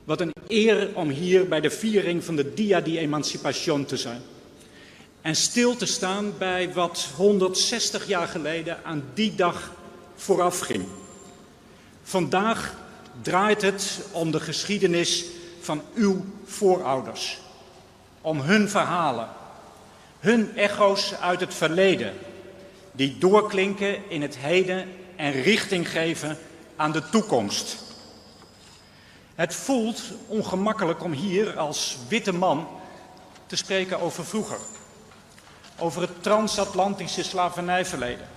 Wat een eer om hier bij de viering van de Dia de Emancipación te zijn. En stil te staan bij wat 160 jaar geleden aan die dag vooraf ging. Vandaag draait het om de geschiedenis van uw voorouders. Om hun verhalen, hun echo's uit het verleden, die doorklinken in het heden en richting geven aan de toekomst. Het voelt ongemakkelijk om hier als witte man te spreken over vroeger. Over het transatlantische slavernijverleden.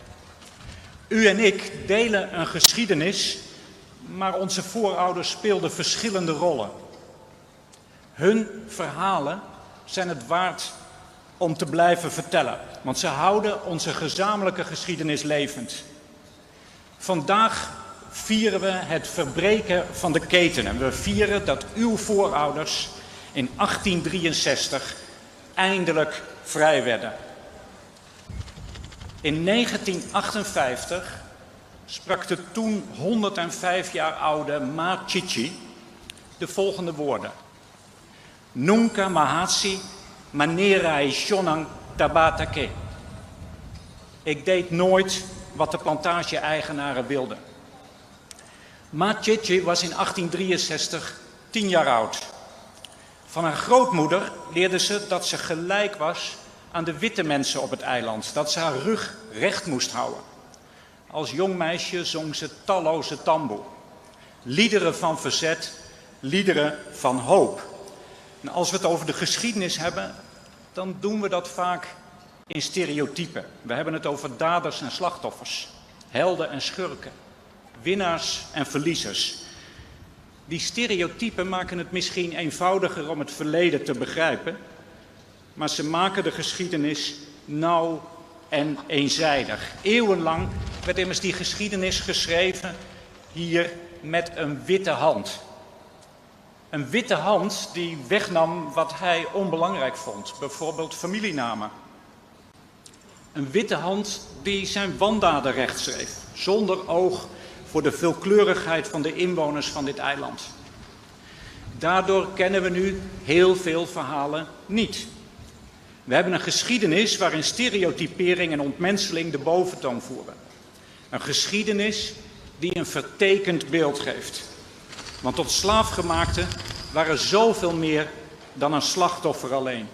U en ik delen een geschiedenis, maar onze voorouders speelden verschillende rollen. Hun verhalen zijn het waard om te blijven vertellen, want ze houden onze gezamenlijke geschiedenis levend. Vandaag vieren we het verbreken van de ketenen. We vieren dat uw voorouders in 1863 eindelijk vrij werden. In 1958 sprak de toen 105 jaar oude Ma Chichi de volgende woorden. Nunca mahasi manera ishonang tabatake. Ik deed nooit wat de plantage-eigenaren wilden. Ma Chichi was in 1863 10 jaar oud. Van haar grootmoeder leerde ze dat ze gelijk was aan de witte mensen op het eiland. Dat ze haar rug recht moest houden. Als jong meisje zong ze talloze tamboe. Liederen van verzet, liederen van hoop. En als we het over de geschiedenis hebben, dan doen we dat vaak in stereotypen. We hebben het over daders en slachtoffers, helden en schurken, winnaars en verliezers. Die stereotypen maken het misschien eenvoudiger om het verleden te begrijpen, maar ze maken de geschiedenis nauw en eenzijdig. Eeuwenlang werd immers die geschiedenis geschreven hier met een witte hand. Een witte hand die wegnam wat hij onbelangrijk vond, bijvoorbeeld familienamen. Een witte hand die zijn wandaden rechtschreef, zonder oog voor de veelkleurigheid van de inwoners van dit eiland. Daardoor kennen we nu heel veel verhalen niet. We hebben een geschiedenis waarin stereotypering en ontmenseling de boventoon voeren. Een geschiedenis die een vertekend beeld geeft. Want tot slaafgemaakten waren zoveel meer dan een slachtoffer alleen.